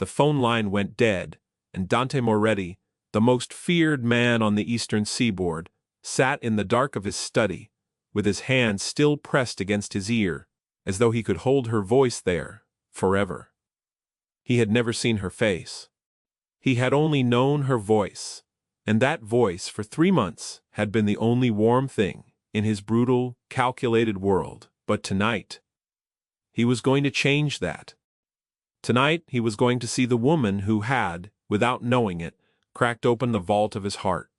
the phone line went dead, and Dante Moretti, the most feared man on the eastern seaboard, sat in the dark of his study, with his hand still pressed against his ear, as though he could hold her voice there, forever. He had never seen her face. He had only known her voice, and that voice for 3 months had been the only warm thing in his brutal, calculated world. But tonight, he was going to change that. Tonight he was going to see the woman who had, without knowing it, cracked open the vault of his heart.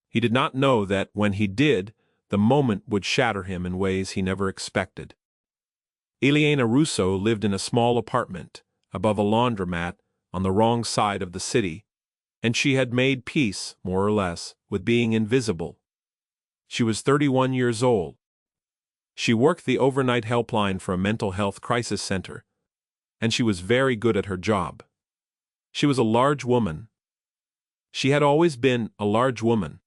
He did not know that when he did, the moment would shatter him in ways he never expected. Eliana Russo lived in a small apartment, above a laundromat, on the wrong side of the city, and she had made peace, more or less, with being invisible. She was 31 years old. She worked the overnight helpline for a mental health crisis center, and she was very good at her job. She was a large woman. She had always been a large woman.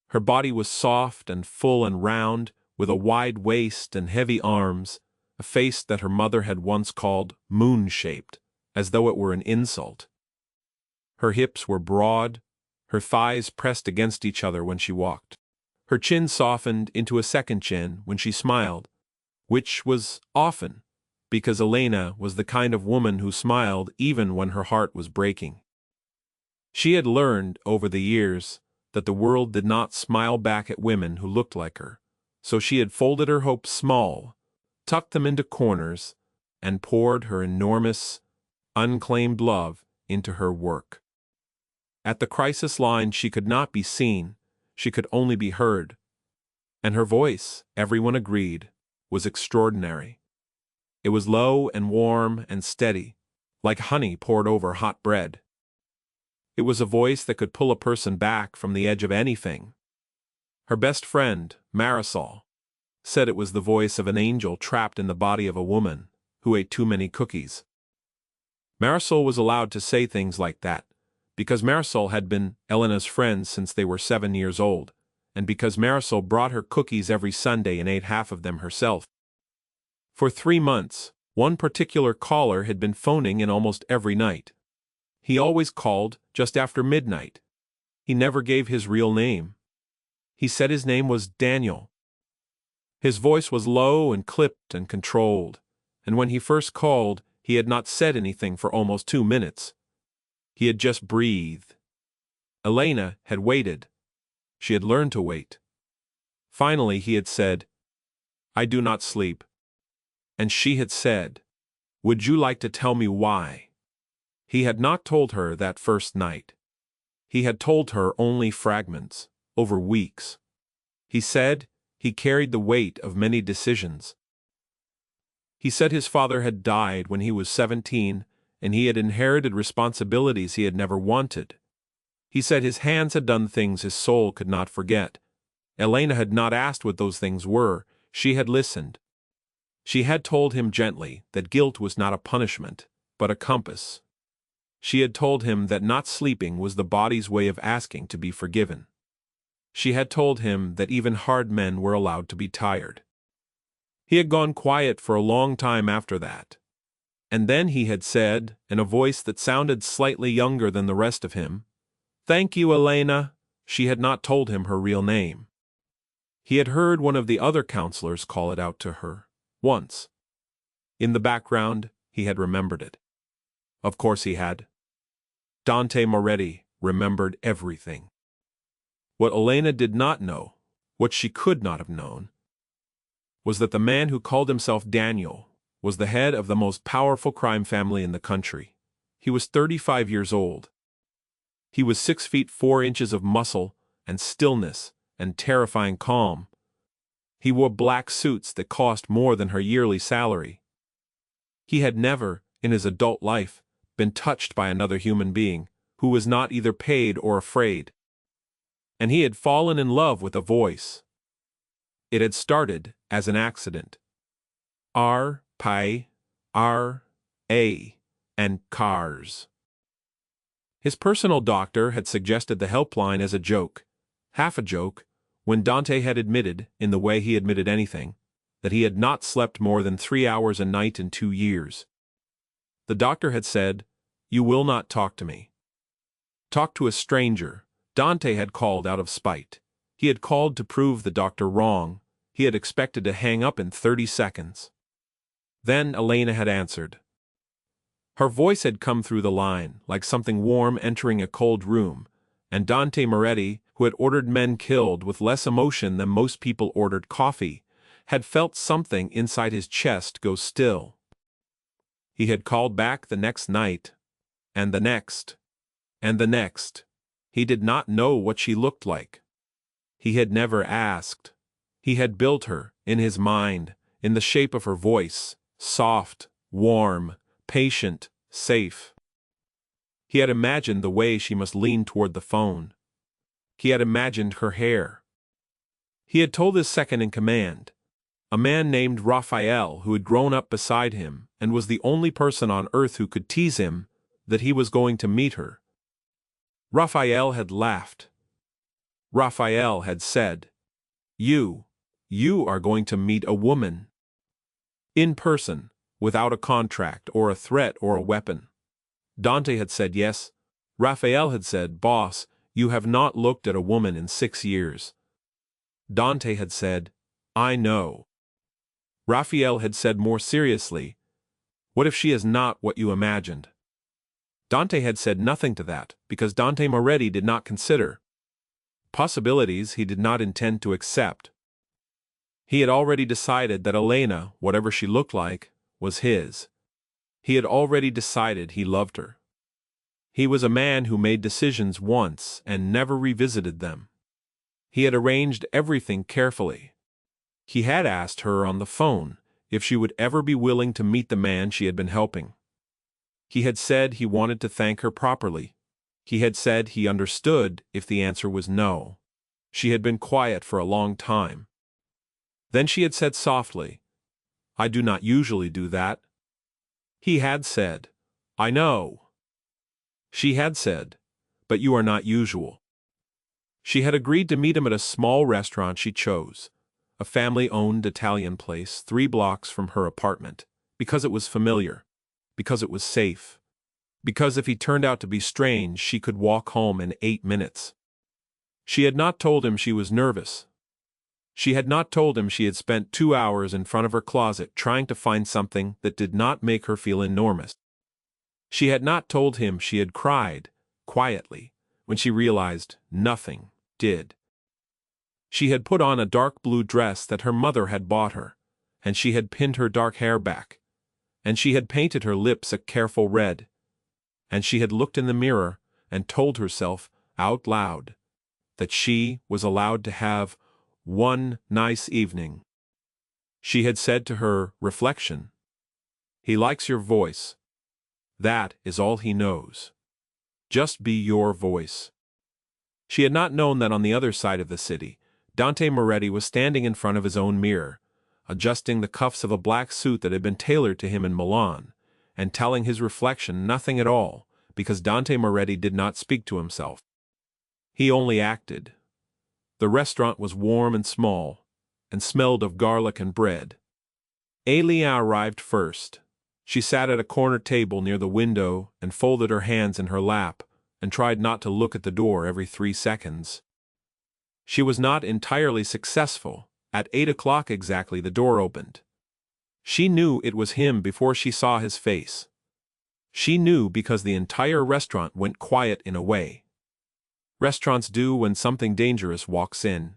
Her body was soft and full and round, with a wide waist and heavy arms, a face that her mother had once called moon-shaped, as though it were an insult. Her hips were broad, her thighs pressed against each other when she walked. Her chin softened into a second chin when she smiled, which was often, because Elena was the kind of woman who smiled even when her heart was breaking. She had learned, over the years, that the world did not smile back at women who looked like her, so she had folded her hopes small, tucked them into corners, and poured her enormous, unclaimed love into her work. At the crisis line she could not be seen, she could only be heard, and her voice, everyone agreed, was extraordinary. It was low and warm and steady, like honey poured over hot bread. It was a voice that could pull a person back from the edge of anything. Her best friend, Marisol, said it was the voice of an angel trapped in the body of a woman who ate too many cookies. Marisol was allowed to say things like that, because Marisol had been Elena's friend since they were 7 years old, and because Marisol brought her cookies every Sunday and ate half of them herself. For 3 months, one particular caller had been phoning in almost every night. He always called just after midnight. He never gave his real name. He said his name was Daniel. His voice was low and clipped and controlled, and when he first called, he had not said anything for almost 2 minutes. He had just breathed. Elena had waited. She had learned to wait. Finally he had said, "I do not sleep." And she had said, "Would you like to tell me why?" He had not told her that first night. He had told her only fragments, over weeks. He said he carried the weight of many decisions. He said his father had died when he was 17, and he had inherited responsibilities he had never wanted. He said his hands had done things his soul could not forget. Elena had not asked what those things were, she had listened. She had told him gently that guilt was not a punishment, but a compass. She had told him that not sleeping was the body's way of asking to be forgiven. She had told him that even hard men were allowed to be tired. He had gone quiet for a long time after that. And then he had said, in a voice that sounded slightly younger than the rest of him, "Thank you, Elena." She had not told him her real name. He had heard one of the other counselors call it out to her, once. In the background, he had remembered it. Of course he had. Dante Moretti remembered everything. What Elena did not know, what she could not have known, was that the man who called himself Daniel was the head of the most powerful crime family in the country. He was 35 years old. He was 6 feet 4 inches of muscle and stillness and terrifying calm. He wore black suits that cost more than her yearly salary. He had never, in his adult life, been touched by another human being who was not either paid or afraid. And he had fallen in love with a voice. It had started as an accident. R-P-I-R-A and cars. His personal doctor had suggested the helpline as a joke, half a joke, when Dante had admitted, in the way he admitted anything, that he had not slept more than 3 hours a night in 2 years. The doctor had said, You will not talk to me. Talk to a stranger, Dante had called out of spite. He had called to prove the doctor wrong. He had expected to hang up in 30 seconds. Then Elena had answered. Her voice had come through the line, like something warm entering a cold room, and Dante Moretti, who had ordered men killed with less emotion than most people ordered coffee, had felt something inside his chest go still. He had called back the next night, and the next, and the next. He did not know what she looked like. He had never asked. He had built her, in his mind, in the shape of her voice, soft, warm, patient, safe. He had imagined the way she must lean toward the phone. He had imagined her hair. He had told his second-in-command, a man named Raphael who had grown up beside him and was the only person on earth who could tease him, that he was going to meet her. Raphael had laughed. Raphael had said, You are going to meet a woman. In person, without a contract or a threat or a weapon. Dante had said yes. Raphael had said, Boss, you have not looked at a woman in 6 years. Dante had said, I know. Raphael had said more seriously, What if she is not what you imagined? Dante had said nothing to that, because Dante Moretti did not consider possibilities he did not intend to accept. He had already decided that Elena, whatever she looked like, was his. He had already decided he loved her. He was a man who made decisions once and never revisited them. He had arranged everything carefully. He had asked her on the phone if she would ever be willing to meet the man she had been helping. He had said he wanted to thank her properly. He had said he understood if the answer was no. She had been quiet for a long time. Then she had said softly, I do not usually do that. He had said, I know. She had said, but you are not usual. She had agreed to meet him at a small restaurant she chose, a family-owned Italian place 3 blocks from her apartment, because it was familiar, because it was safe, because if he turned out to be strange she could walk home in 8 minutes. She had not told him she was nervous. She had not told him she had spent 2 hours in front of her closet trying to find something that did not make her feel enormous. She had not told him she had cried, quietly, when she realized nothing did. She had put on a dark blue dress that her mother had bought her, and she had pinned her dark hair back, and she had painted her lips a careful red, and she had looked in the mirror and told herself, out loud, that she was allowed to have one nice evening. She had said to her reflection, He likes your voice. That is all he knows. Just be your voice. She had not known that on the other side of the city, Dante Moretti was standing in front of his own mirror, adjusting the cuffs of a black suit that had been tailored to him in Milan, and telling his reflection nothing at all, because Dante Moretti did not speak to himself. He only acted. The restaurant was warm and small, and smelled of garlic and bread. Elena arrived first. She sat at a corner table near the window and folded her hands in her lap, and tried not to look at the door every 3 seconds. She was not entirely successful. At 8 o'clock exactly the door opened. She knew it was him before she saw his face. She knew because the entire restaurant went quiet in a way restaurants do when something dangerous walks in.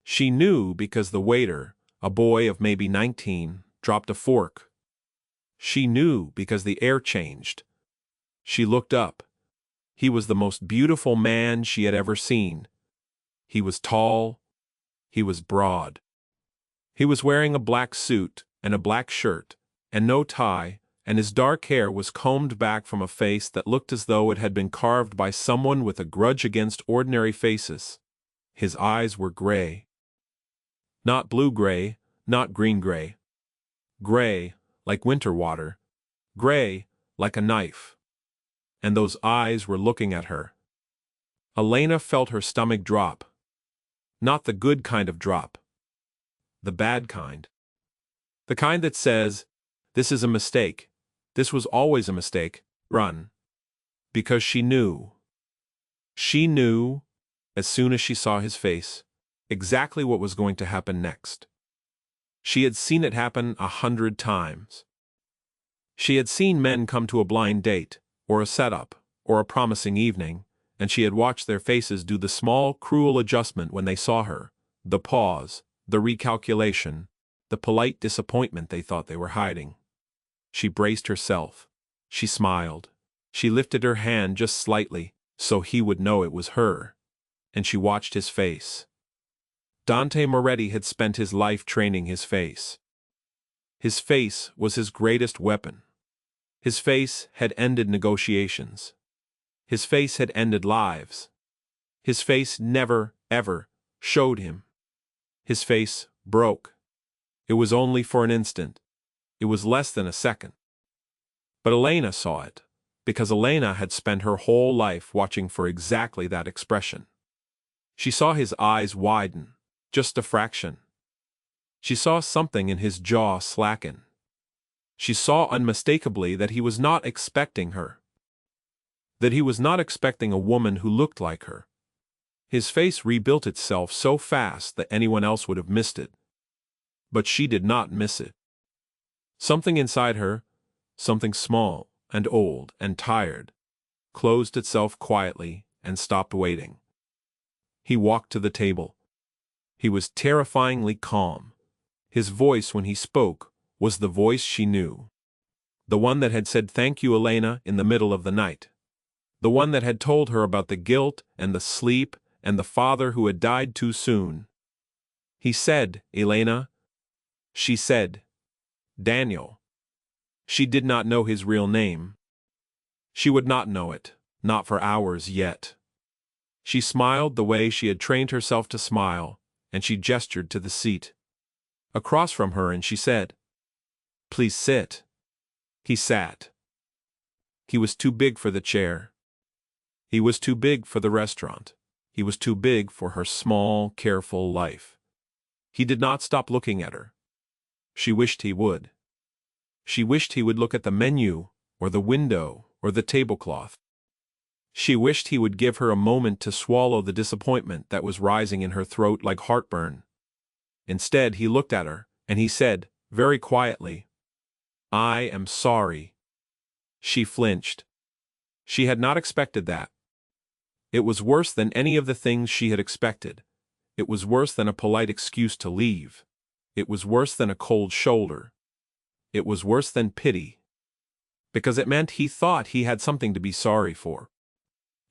She knew because the waiter, a boy of maybe 19, dropped a fork. She knew because the air changed. She looked up. He was the most beautiful man she had ever seen. He was tall. He was broad. He was wearing a black suit and a black shirt, and no tie, and his dark hair was combed back from a face that looked as though it had been carved by someone with a grudge against ordinary faces. His eyes were gray. Not blue-gray, not green-gray. Gray, like winter water. Gray, like a knife. And those eyes were looking at her. Elena felt her stomach drop. Not the good kind of drop. The bad kind. The kind that says, this is a mistake. This was always a mistake. Run. Because she knew. She knew, as soon as she saw his face, exactly what was going to happen next. She had seen it happen 100 times. She had seen men come to a blind date, or a setup, or a promising evening, and she had watched their faces do the small, cruel adjustment when they saw her, the pause, the recalculation, the polite disappointment they thought they were hiding. She braced herself. She smiled. She lifted her hand just slightly, so he would know it was her. And she watched his face. Dante Moretti had spent his life training his face. His face was his greatest weapon. His face had ended negotiations. His face had ended lives. His face never, ever showed him. His face broke. It was only for an instant. It was less than a second. But Elena saw it, because Elena had spent her whole life watching for exactly that expression. She saw his eyes widen, just a fraction. She saw something in his jaw slacken. She saw unmistakably that he was not expecting her. That he was not expecting a woman who looked like her. His face rebuilt itself so fast that anyone else would have missed it. But she did not miss it. Something inside her, something small and old and tired, closed itself quietly and stopped waiting. He walked to the table. He was terrifyingly calm. His voice when he spoke was the voice she knew. The one that had said "Thank you, Elena" in the middle of the night. The one that had told her about the guilt and the sleep and the father who had died too soon. He said, "Elena." She said, "Daniel." She did not know his real name. She would not know it, not for hours yet. She smiled the way she had trained herself to smile, and she gestured to the seat across from her, and she said, "Please sit." He sat. He was too big for the chair. He was too big for the restaurant. He was too big for her small, careful life. He did not stop looking at her. She wished he would. She wished he would look at the menu, or the window, or the tablecloth. She wished he would give her a moment to swallow the disappointment that was rising in her throat like heartburn. Instead, he looked at her, and he said, very quietly, "I am sorry." She flinched. She had not expected that. It was worse than any of the things she had expected. It was worse than a polite excuse to leave. It was worse than a cold shoulder. It was worse than pity. Because it meant he thought he had something to be sorry for.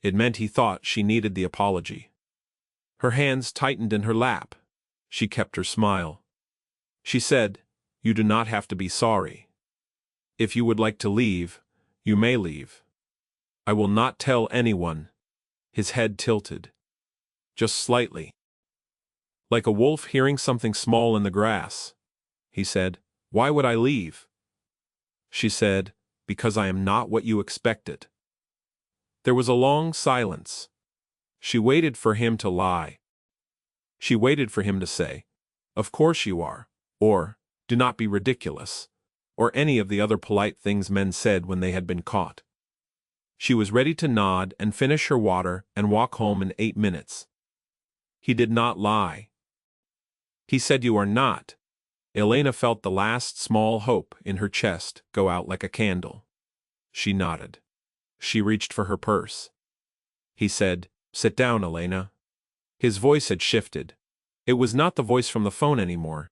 It meant he thought she needed the apology. Her hands tightened in her lap. She kept her smile. She said, "You do not have to be sorry. If you would like to leave, you may leave. I will not tell anyone." His head tilted. Just slightly. Like a wolf hearing something small in the grass. He said, "Why would I leave?" She said, "Because I am not what you expected." There was a long silence. She waited for him to lie. She waited for him to say, "Of course you are," or, "Do not be ridiculous," or any of the other polite things men said when they had been caught. She was ready to nod and finish her water and walk home in 8 minutes. He did not lie. He said, "You are not." Elena felt the last small hope in her chest go out like a candle. She nodded. She reached for her purse. He said, "Sit down, Elena." His voice had shifted. It was not the voice from the phone anymore.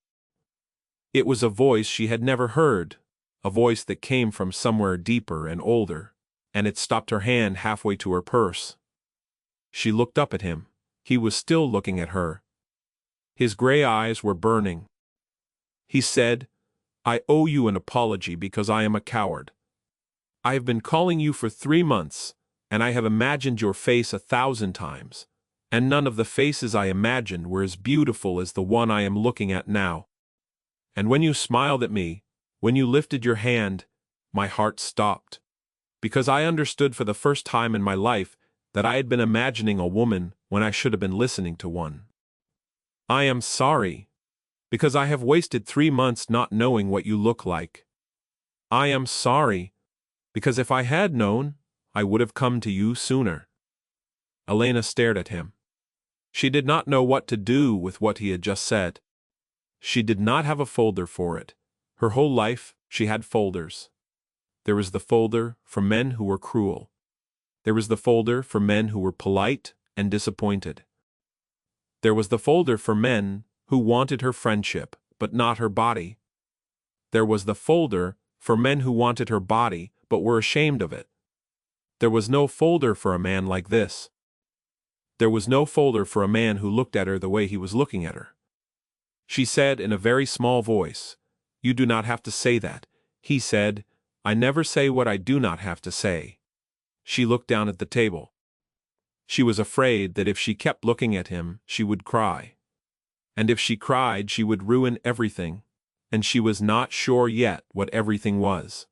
It was a voice she had never heard, a voice that came from somewhere deeper and older, and it stopped her hand halfway to her purse. She looked up at him. He was still looking at her. His gray eyes were burning. He said, "I owe you an apology because I am a coward. I have been calling you for 3 months, and I have imagined your face 1,000 times, and none of the faces I imagined were as beautiful as the one I am looking at now. And when you smiled at me, when you lifted your hand, my heart stopped, because I understood for the first time in my life that I had been imagining a woman when I should have been listening to one. I am sorry, because I have wasted 3 months not knowing what you look like. I am sorry, Because if I had known, I would have come to you sooner. Elena stared at him. She did not know what to do with what he had just said. She did not have a folder for it. Her whole life, she had folders. There was the folder for men who were cruel. There was the folder for men who were polite and disappointed. There was the folder for men who wanted her friendship, but not her body. There was the folder for men who wanted her body, but were ashamed of it. There was no folder for a man like this. There was no folder for a man who looked at her the way he was looking at her. She said in a very small voice, "You do not have to say that." He said, "I never say what I do not have to say." She looked down at the table. She was afraid that if she kept looking at him, she would cry. And if she cried, she would ruin everything, and she was not sure yet what everything was.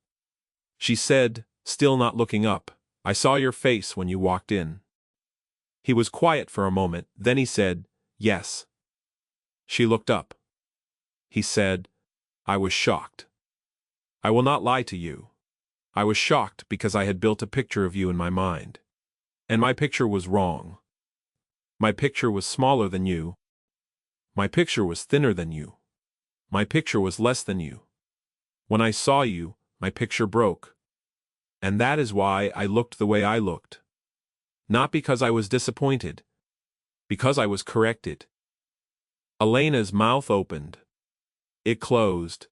She said, still not looking up, "I saw your face when you walked in." He was quiet for a moment, then he said, "Yes." She looked up. He said, "I was shocked. I will not lie to you. I was shocked because I had built a picture of you in my mind. And my picture was wrong. My picture was smaller than you. My picture was thinner than you. My picture was less than you. When I saw you, my picture broke. And that is why I looked the way I looked. Not because I was disappointed. Because I was corrected." Elena's mouth opened. It closed.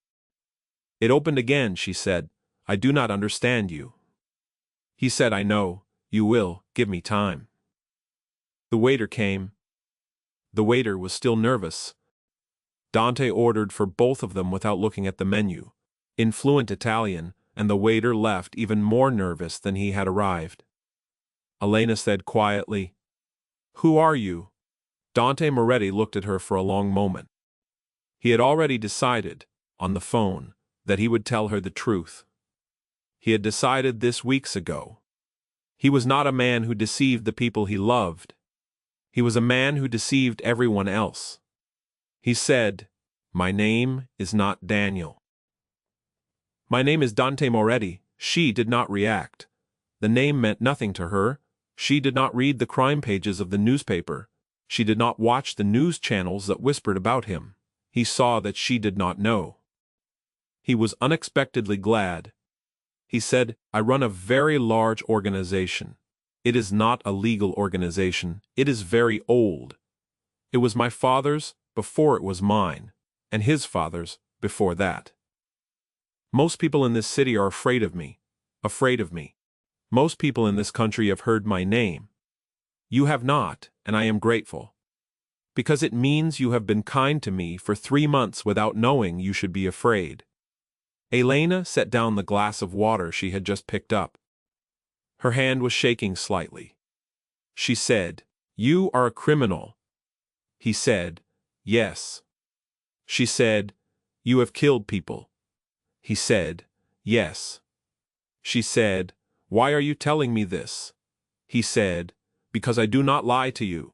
It opened again, she said, "I do not understand you." He said, "I know, you will, give me time." The waiter came. The waiter was still nervous. Dante ordered for both of them without looking at the menu, in fluent Italian, and the waiter left even more nervous than he had arrived. Elena said quietly, "Who are you?" Dante Moretti looked at her for a long moment. He had already decided, on the phone, that he would tell her the truth. He had decided this weeks ago. He was not a man who deceived the people he loved. He was a man who deceived everyone else. He said, "My name is not Daniel. My name is Dante Moretti." She did not react. The name meant nothing to her. She did not read the crime pages of the newspaper. She did not watch the news channels that whispered about him. He saw that she did not know. He was unexpectedly glad. He said, "I run a very large organization. It is not a legal organization. It is very old. It was my father's before it was mine, and his father's before that. Most people in this city are afraid of me. Afraid of me. Most people in this country have heard my name. You have not, and I am grateful. Because it means you have been kind to me for 3 months without knowing you should be afraid." Elena set down the glass of water she had just picked up. Her hand was shaking slightly. She said, "You are a criminal." He said, "Yes." She said, "You have killed people." He said, "Yes." She said, "Why are you telling me this?" He said, "Because I do not lie to you.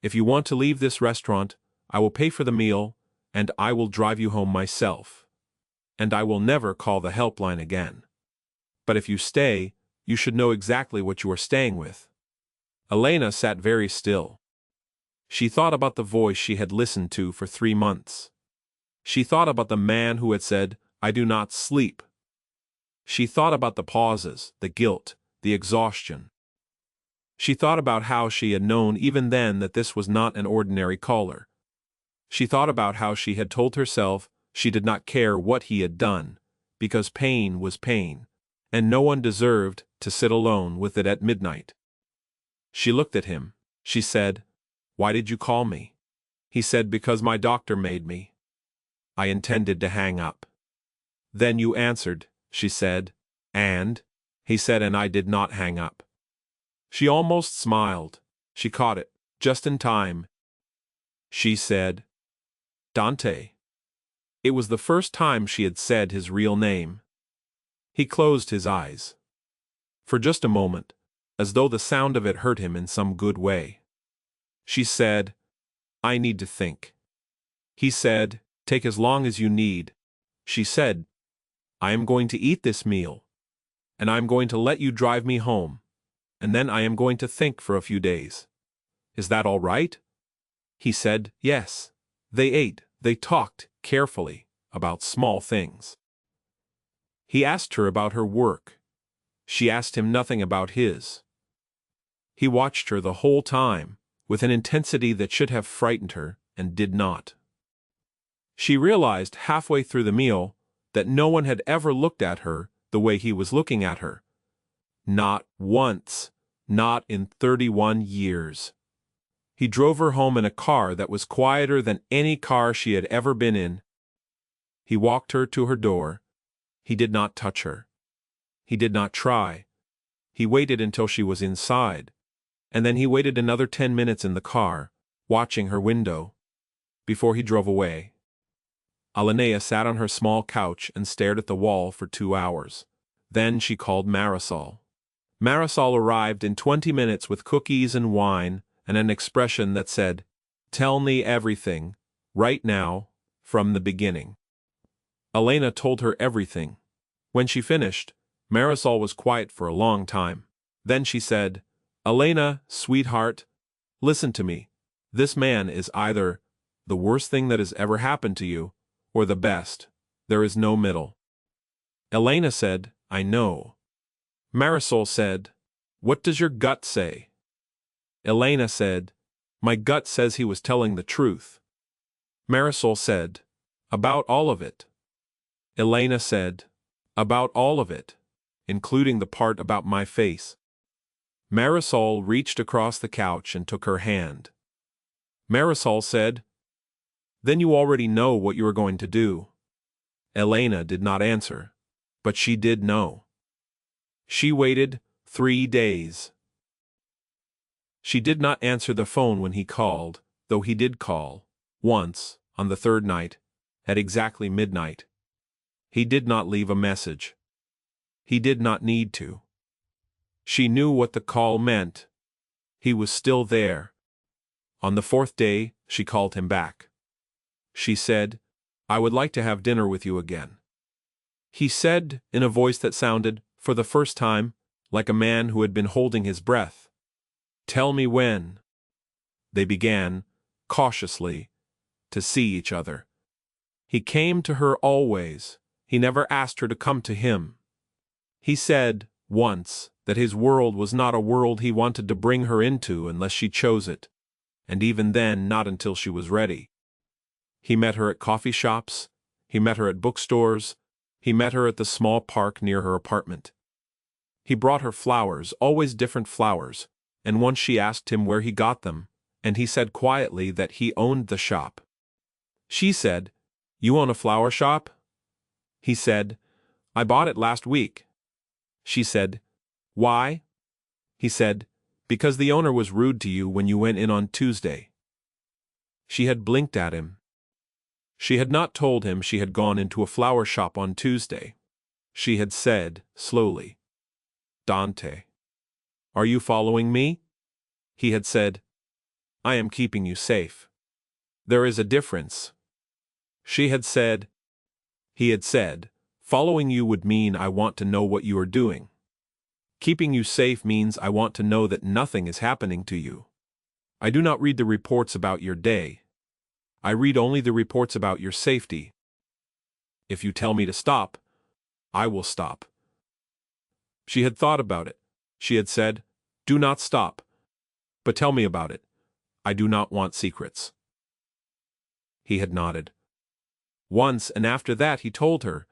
If you want to leave this restaurant, I will pay for the meal, and I will drive you home myself. And I will never call the helpline again. But if you stay, you should know exactly what you are staying with." Elena sat very still. She thought about the voice she had listened to for 3 months. She thought about the man who had said, "I do not sleep." She thought about the pauses, the guilt, the exhaustion. She thought about how she had known even then that this was not an ordinary caller. She thought about how she had told herself she did not care what he had done, because pain was pain, and no one deserved to sit alone with it at midnight. She looked at him. She said, "Why did you call me?" He said, "Because my doctor made me." I intended to hang up. "Then you answered," she said. "And?" He said, "And I did not hang up." She almost smiled. She caught it, just in time. She said, "Dante." It was the first time she had said his real name. He closed his eyes. For just a moment, as though the sound of it hurt him in some good way. She said, "I need to think." He said, "Take as long as you need." She said, "I am going to eat this meal." and I am going to let you drive me home, and then I am going to think for a few days. Is that all right?" He said yes. They ate, they talked, carefully, about small things. He asked her about her work. She asked him nothing about his. He watched her the whole time, with an intensity that should have frightened her, and did not. She realized halfway through the meal that no one had ever looked at her the way he was looking at her. Not once, not in 31 years. He drove her home in a car that was quieter than any car she had ever been in. He walked her to her door. He did not touch her. He did not try. He waited until she was inside, and then he waited another 10 minutes in the car, watching her window, before he drove away. Alinea sat on her small couch and stared at the wall for 2 hours. Then she called Marisol. Marisol arrived in 20 minutes with cookies and wine and an expression that said, "Tell me everything, right now, from the beginning." Elena told her everything. When she finished, Marisol was quiet for a long time. Then she said, "Elena, sweetheart, listen to me. This man is either the worst thing that has ever happened to you, or the best. There is no middle." Elena said, "I know." Marisol said, "What does your gut say?" Elena said, "My gut says he was telling the truth." Marisol said, "About all of it." Elena said, "About all of it, including the part about my face." Marisol reached across the couch and took her hand. Marisol said, "Then you already know what you are going to do." Elena did not answer, but she did know. She waited 3 days. She did not answer the phone when he called, though he did call, once, on the 3rd night, at exactly midnight. He did not leave a message. He did not need to. She knew what the call meant. He was still there. On the 4th day, she called him back. She said, "I would like to have dinner with you again." He said, in a voice that sounded, for the first time, like a man who had been holding his breath, "Tell me when." They began, cautiously, to see each other. He came to her always. He never asked her to come to him. He said, once, that his world was not a world he wanted to bring her into unless she chose it, and even then not until she was ready. He met her at coffee shops. He met her at bookstores. He met her at the small park near her apartment. He brought her flowers, always different flowers, and once she asked him where he got them, and he said quietly that he owned the shop. She said, "You own a flower shop?" He said, "I bought it last week." She said, "Why?" He said, "Because the owner was rude to you when you went in on Tuesday." She had blinked at him. She had not told him she had gone into a flower shop on Tuesday. She had said, slowly, "Dante, are you following me?" He had said, "I am keeping you safe. There is a difference." She had said, he had said, "Following you would mean I want to know what you are doing. Keeping you safe means I want to know that nothing is happening to you. I do not read the reports about your day. I read only the reports about your safety. If you tell me to stop, I will stop." She had thought about it. She had said, "Do not stop. But tell me about it. I do not want secrets." He had nodded. Once and after that he told her,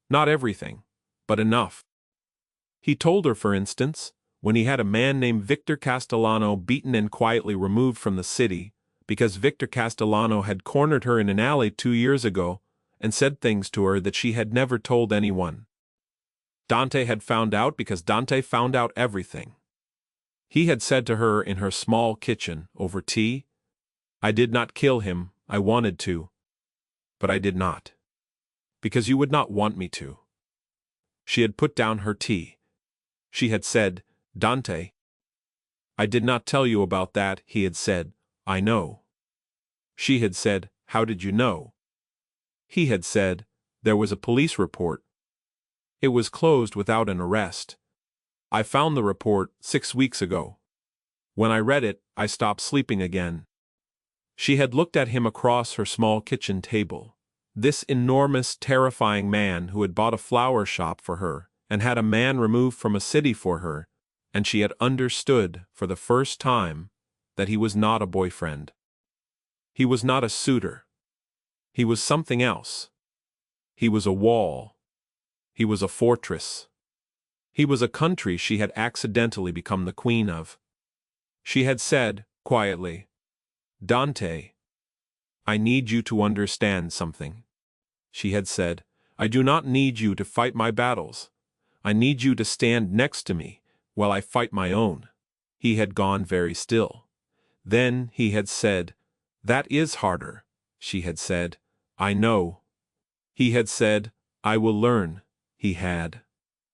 not everything, but enough. He told her, for instance, when he had a man named Victor Castellano beaten and quietly removed from the city, because Victor Castellano had cornered her in an alley 2 years ago and said things to her that she had never told anyone. Dante had found out because Dante found out everything. He had said to her in her small kitchen, over tea, "I did not kill him, I wanted to. But I did not. Because you would not want me to." She had put down her tea. She had said, "Dante, I did not tell you about that." He had said, "I know." She had said, "How did you know?" He had said, "There was a police report. It was closed without an arrest, I found the report 6 weeks ago. When I read it, I stopped sleeping again. She had looked at him across her small kitchen table. This enormous, terrifying man who had bought a flower shop for her and had a man removed from a city for her, and she had understood for the first time that he was not a boyfriend. He was not a suitor. He was something else. He was a wall. He was a fortress. He was a country she had accidentally become the queen of. She had said, quietly, "Dante, I need you to understand something." She had said, "I do not need you to fight my battles. I need you to stand next to me while I fight my own." He had gone very still. Then he had said, "That is harder." She had said, "I know." He had said, "I will learn." He had.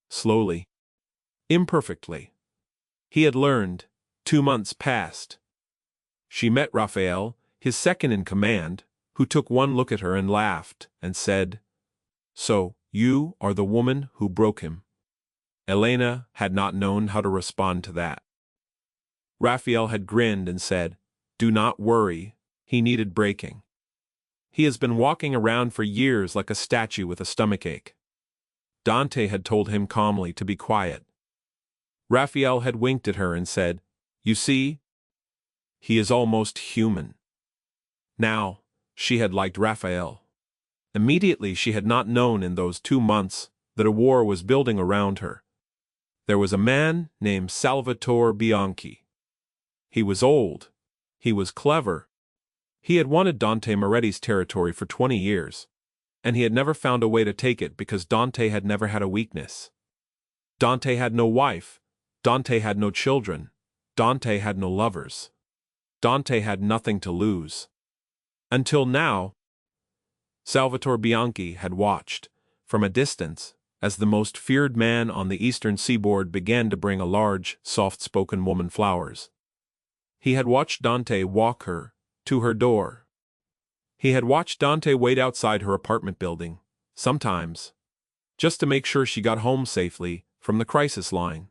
Slowly. Imperfectly. He had learned. 2 months passed. She met Raphael, his second in command, who took one look at her and laughed, and said, "So, you are the woman who broke him." Elena had not known how to respond to that. Raphael had grinned and said, "Do not worry, he needed breaking. He has been walking around for years like a statue with a stomachache." Dante had told him calmly to be quiet. Raphael had winked at her and said, "You see? He is almost human." Now, she had liked Raphael. Immediately she had not known in those 2 months that a war was building around her. There was a man named Salvatore Bianchi. He was old. He was clever. He had wanted Dante Moretti's territory for 20 years, and he had never found a way to take it because Dante had never had a weakness. Dante had no wife. Dante had no children. Dante had no lovers. Dante had nothing to lose. Until now, Salvatore Bianchi had watched, from a distance, as the most feared man on the eastern seaboard began to bring a large, soft-spoken woman flowers. He had watched Dante walk her to her door. He had watched Dante wait outside her apartment building, sometimes, just to make sure she got home safely from the crisis line.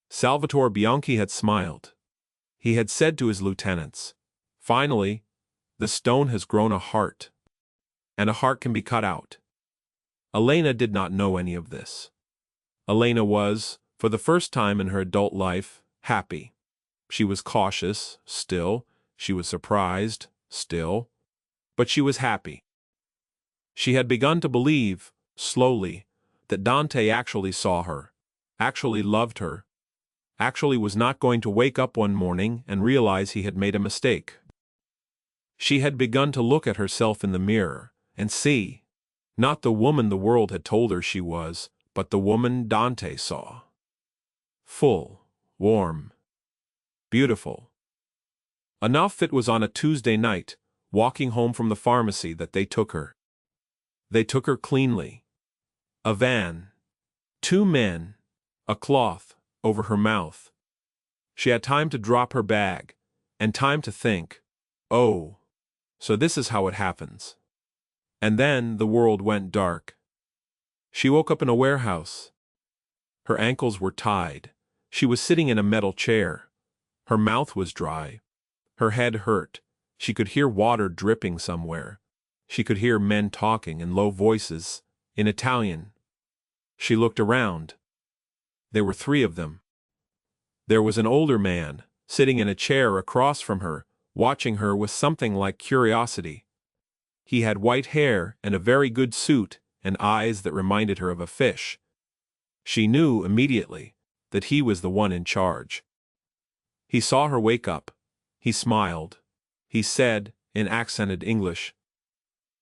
Salvatore Bianchi had smiled. He had said to his lieutenants, "Finally, the stone has grown a heart. And a heart can be cut out." Elena did not know any of this. Elena was, for the first time in her adult life, happy. She was cautious, still. She was surprised, still. But she was happy. She had begun to believe, slowly, that Dante actually saw her, actually loved her, actually was not going to wake up one morning and realize he had made a mistake. She had begun to look at herself in the mirror and see, not the woman the world had told her she was, but the woman Dante saw. Full, warm, beautiful. Enough it was on a Tuesday night, walking home from the pharmacy, that they took her. They took her cleanly. A van. 2 men. A cloth over her mouth. She had time to drop her bag, and time to think, "Oh, so this is how it happens." And then the world went dark. She woke up in a warehouse. Her ankles were tied. She was sitting in a metal chair. Her mouth was dry. Her head hurt. She could hear water dripping somewhere. She could hear men talking in low voices, in Italian. She looked around. There were 3 of them. There was an older man, sitting in a chair across from her, watching her with something like curiosity. He had white hair and a very good suit and eyes that reminded her of a fish. She knew immediately that he was the one in charge. He saw her wake up. He smiled. He said, in accented English,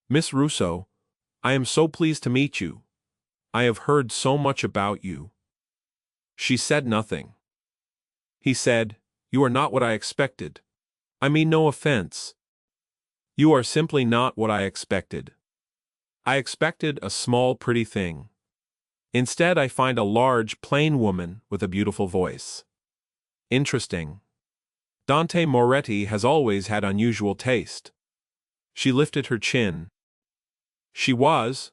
"Miss Russo, I am so pleased to meet you. I have heard so much about you." She said nothing. He said, "You are not what I expected. I mean no offense. You are simply not what I expected. I expected a small pretty thing. Instead I find a large plain woman with a beautiful voice. Interesting. Dante Moretti has always had unusual taste." She lifted her chin. She was,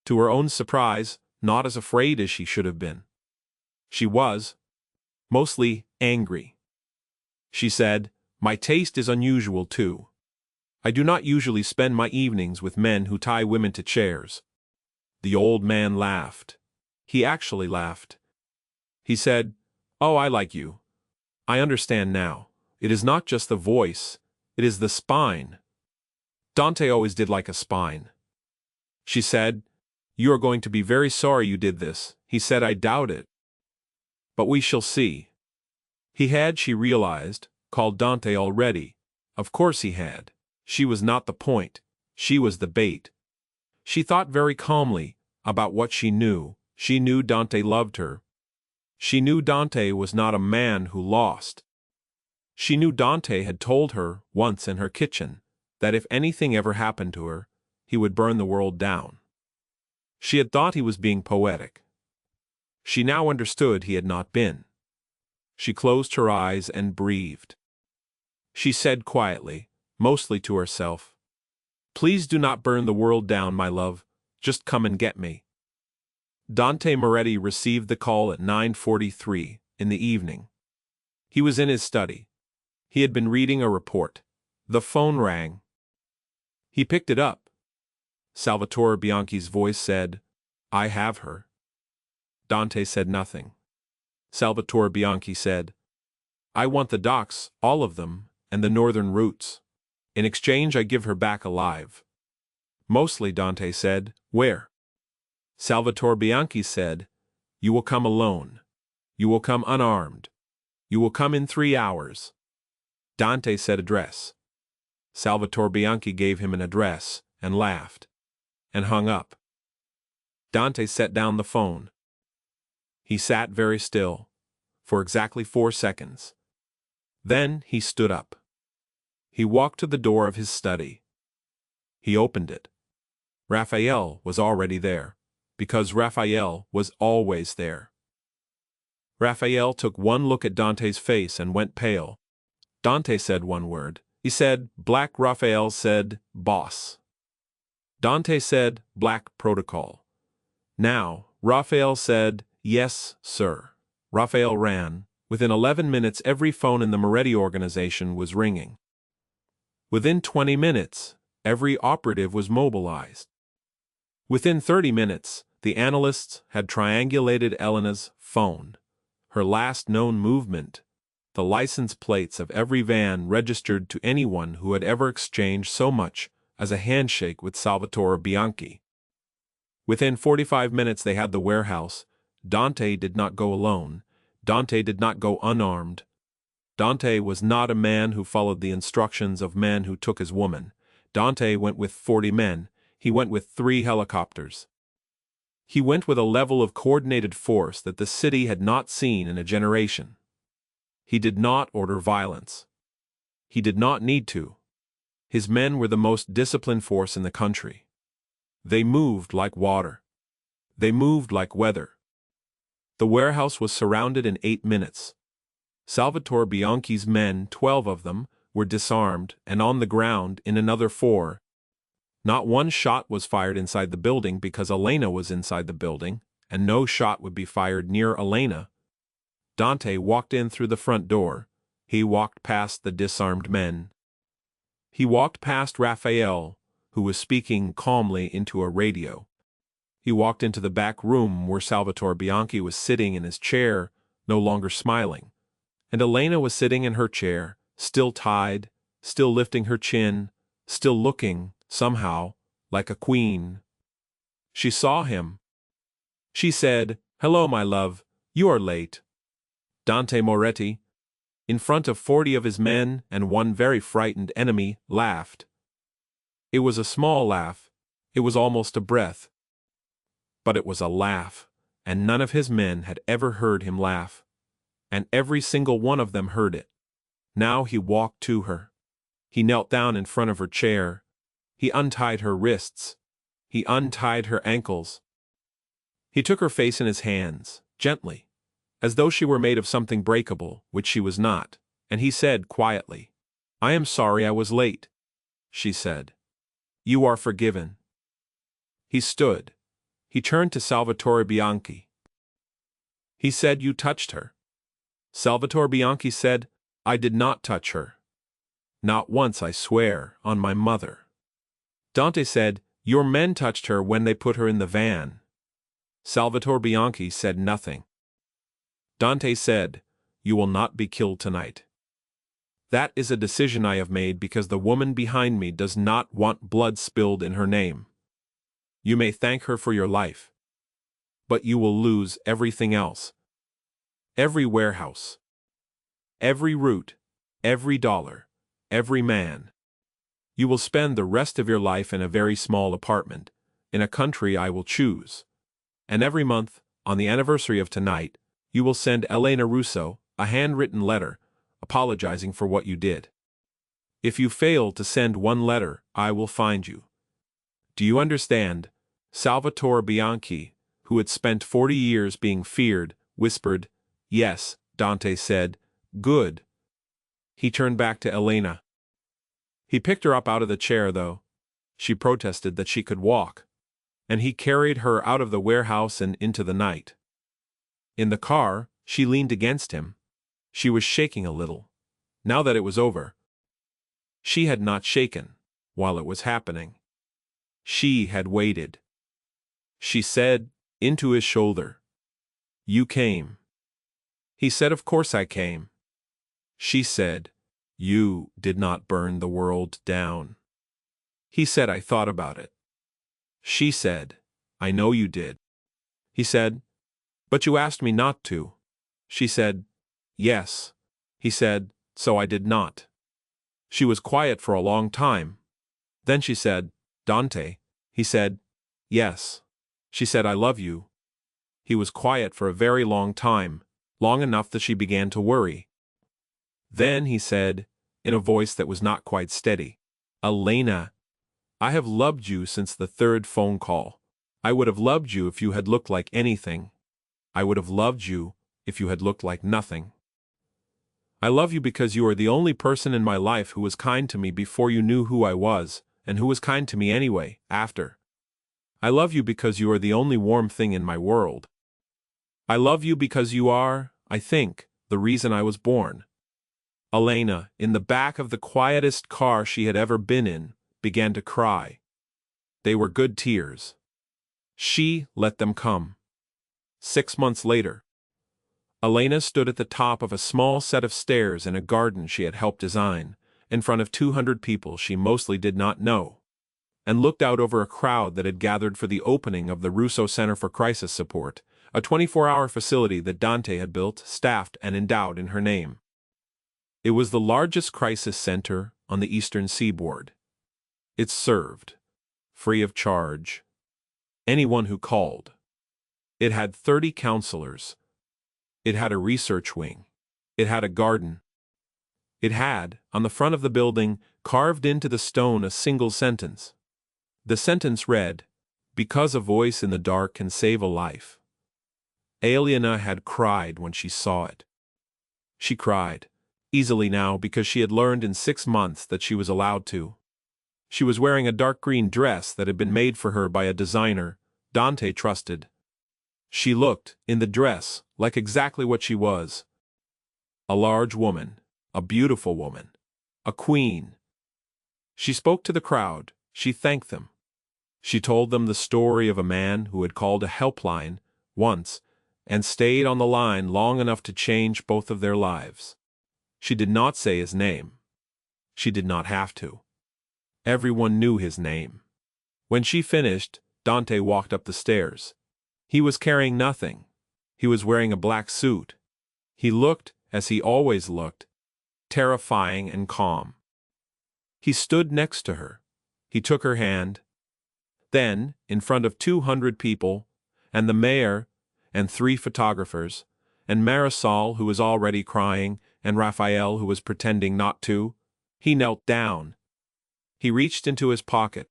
to her own surprise, not as afraid as she should have been. She was, mostly, angry. She said, "My taste is unusual too. I do not usually spend my evenings with men who tie women to chairs." The old man laughed. He actually laughed. He said, "Oh, I like you. I understand now. It is not just the voice, it is the spine. Dante always did like a spine." She said, "You are going to be very sorry you did this." He said, "I doubt it. But we shall see." He had, she realized, called Dante already. Of course he had. She was not the point. She was the bait. She thought very calmly about what she knew. She knew Dante loved her. She knew Dante was not a man who lost. She knew Dante had told her, once in her kitchen, that if anything ever happened to her, he would burn the world down. She had thought he was being poetic. She now understood he had not been. She closed her eyes and breathed. She said quietly, mostly to herself, "Please do not burn the world down, my love. Just come and get me." Dante Moretti received the call at 9:43 in the evening. He was in his study. He had been reading a report. The phone rang. He picked it up. Salvatore Bianchi's voice said, "I have her." Dante said nothing. Salvatore Bianchi said, "I want the docks, all of them, and the northern routes. In exchange I give her back alive." "Mostly," Dante said. "Where?" Salvatore Bianchi said, "You will come alone. You will come unarmed. You will come in 3 hours." Dante said, "Address." Salvatore Bianchi gave him an address, and laughed, and hung up. Dante set down the phone. He sat very still, for exactly 4 seconds. Then he stood up. He walked to the door of his study. He opened it. Raphael was already there, because Raphael was always there. Raphael took one look at Dante's face and went pale. Dante said one word. He said, "Black." Raphael said, "Boss." Dante said, "Black protocol." Now, Raphael said, "Yes, sir." Raphael ran. Within 11 minutes every phone in the Moretti organization was ringing. Within 20 minutes, every operative was mobilized. Within 30 minutes, the analysts had triangulated Elena's phone, her last known movement, the license plates of every van registered to anyone who had ever exchanged so much as a handshake with Salvatore Bianchi. Within 45 minutes they had the warehouse. Dante did not go alone. Dante did not go unarmed. Dante was not a man who followed the instructions of men who took his woman. Dante went with 40 men. He went with 3 helicopters. He went with a level of coordinated force that the city had not seen in a generation. He did not order violence. He did not need to. His men were the most disciplined force in the country. They moved like water. They moved like weather. The warehouse was surrounded in 8 minutes. Salvatore Bianchi's men, 12 of them, were disarmed and on the ground in another 4. Not one shot was fired inside the building because Elena was inside the building, and no shot would be fired near Elena. Dante walked in through the front door. He walked past the disarmed men. He walked past Raphael, who was speaking calmly into a radio. He walked into the back room where Salvatore Bianchi was sitting in his chair, no longer smiling, and Elena was sitting in her chair, still tied, still lifting her chin, still looking, somehow, like a queen. She saw him. She said, "Hello, my love, you are late." Dante Moretti, in front of 40 of his men and one very frightened enemy, laughed. It was a small laugh. It was almost a breath. But it was a laugh, and none of his men had ever heard him laugh. And every single one of them heard it. Now he walked to her. He knelt down in front of her chair. He untied her wrists. He untied her ankles. He took her face in his hands, gently, as though she were made of something breakable, which she was not, and he said quietly, "I am sorry I was late." She said, "You are forgiven." He stood. He turned to Salvatore Bianchi. He said you touched her. Salvatore Bianchi said, I did not touch her. Not once, I swear, on my mother. Dante said, your men touched her when they put her in the van. Salvatore Bianchi said nothing. Dante said, you will not be killed tonight. That is a decision I have made because the woman behind me does not want blood spilled in her name. You may thank her for your life. But you will lose everything else. Every warehouse. Every route. Every dollar. Every man. You will spend the rest of your life in a very small apartment, in a country I will choose. And every month, on the anniversary of tonight, you will send Elena Russo a handwritten letter, apologizing for what you did. If you fail to send one letter, I will find you. Do you understand? Salvatore Bianchi, who had spent 40 years being feared, whispered, yes, Dante said, good. He turned back to Elena. He picked her up out of the chair, though. She protested that she could walk. And he carried her out of the warehouse and into the night. In the car, she leaned against him. She was shaking a little. Now that it was over. She had not shaken while it was happening. She had waited. She said, into his shoulder, you came. He said, of course I came. She said, you did not burn the world down. He said, I thought about it. She said, I know you did. He said, but you asked me not to. She said, yes. He said, so I did not. She was quiet for a long time. Then she said, Dante. He said, yes. She said, I love you. He was quiet for a very long time, long enough that she began to worry. Then he said, in a voice that was not quite steady, Elena, I have loved you since the third phone call. I would have loved you if you had looked like anything. I would have loved you if you had looked like nothing. I love you because you are the only person in my life who was kind to me before you knew who I was, and who was kind to me anyway, after. I love you because you are the only warm thing in my world. I love you because you are, I think, the reason I was born. Elena, in the back of the quietest car she had ever been in, began to cry. They were good tears. She let them come. 6 months later, Elena stood at the top of a small set of stairs in a garden she had helped design, in front of 200 people she mostly did not know, and looked out over a crowd that had gathered for the opening of the Russo Center for Crisis Support, a 24-hour facility that Dante had built, staffed, and endowed in her name. It was the largest crisis center on the eastern seaboard. It served, free of charge, anyone who called. It had 30 counselors. It had a research wing. It had a garden. It had, on the front of the building, carved into the stone a single sentence. The sentence read, because a voice in the dark can save a life. Elena had cried when she saw it. She cried, easily now because she had learned in 6 months that she was allowed to. She was wearing a dark green dress that had been made for her by a designer Dante trusted. She looked, in the dress, like exactly what she was. A large woman, a beautiful woman, a queen. She spoke to the crowd, she thanked them. She told them the story of a man who had called a helpline, once, and stayed on the line long enough to change both of their lives. She did not say his name. She did not have to. Everyone knew his name. When she finished, Dante walked up the stairs. He was carrying nothing. He was wearing a black suit. He looked, as he always looked, terrifying and calm. He stood next to her. He took her hand. Then, in front of 200 people, and the mayor, and 3 photographers, and Marisol, who was already crying, and Raphael, who was pretending not to, he knelt down. He reached into his pocket.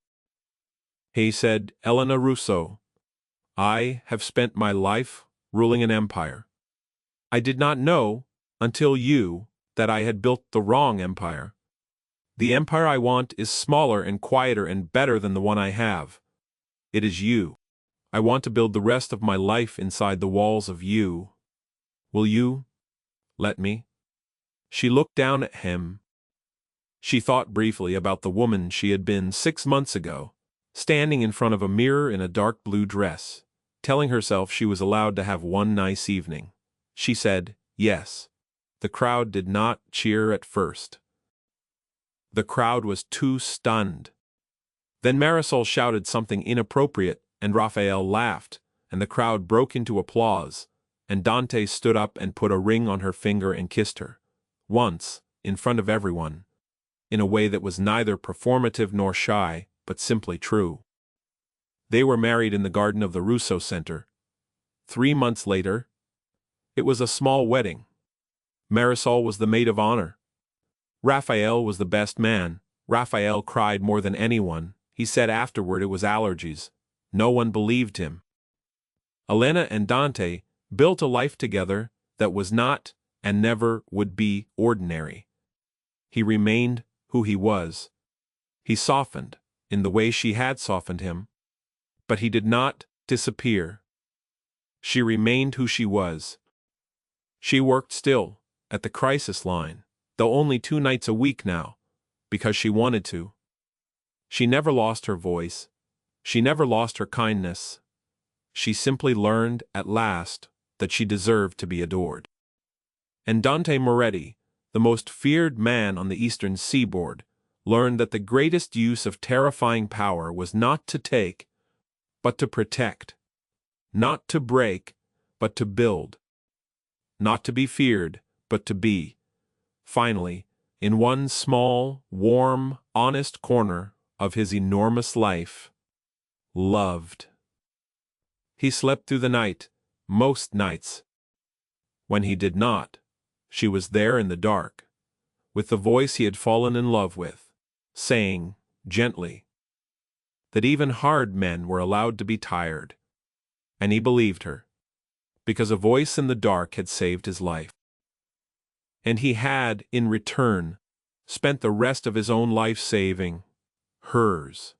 He said, Elena Russo, I have spent my life ruling an empire. I did not know, until you, that I had built the wrong empire. The empire I want is smaller and quieter and better than the one I have. It is you. I want to build the rest of my life inside the walls of you, Will you let me? She looked down at him. She thought briefly about the woman she had been 6 months ago, standing in front of a mirror in a dark blue dress, telling herself she was allowed to have one nice evening. She said, yes. The crowd did not cheer at first. The crowd was too stunned. Then Marisol shouted something inappropriate, and Raphael laughed, and the crowd broke into applause, and Dante stood up and put a ring on her finger and kissed her. Once, in front of everyone, in a way that was neither performative nor shy, but simply true. They were married in the garden of the Russo Center. 3 months later, it was a small wedding. Marisol was the maid of honor. Raphael was the best man. Raphael cried more than anyone. He said afterward it was allergies. No one believed him. Elena and Dante built a life together that was not and never would be ordinary. He remained who he was. He softened in the way she had softened him. But he did not disappear. She remained who she was. She worked still, at the crisis line, though only 2 nights a week now, because she wanted to. She never lost her voice. She never lost her kindness. She simply learned, at last, that she deserved to be adored. And Dante Moretti, the most feared man on the eastern seaboard, learned that the greatest use of terrifying power was not to take, but to protect. Not to break, but to build. Not to be feared, but to be. Finally, in one small, warm, honest corner of his enormous life, loved. He slept through the night, most nights. When he did not, she was there in the dark, with the voice he had fallen in love with, saying, gently, that even hard men were allowed to be tired. And he believed her, because a voice in the dark had saved his life. And he had, in return, spent the rest of his own life saving hers.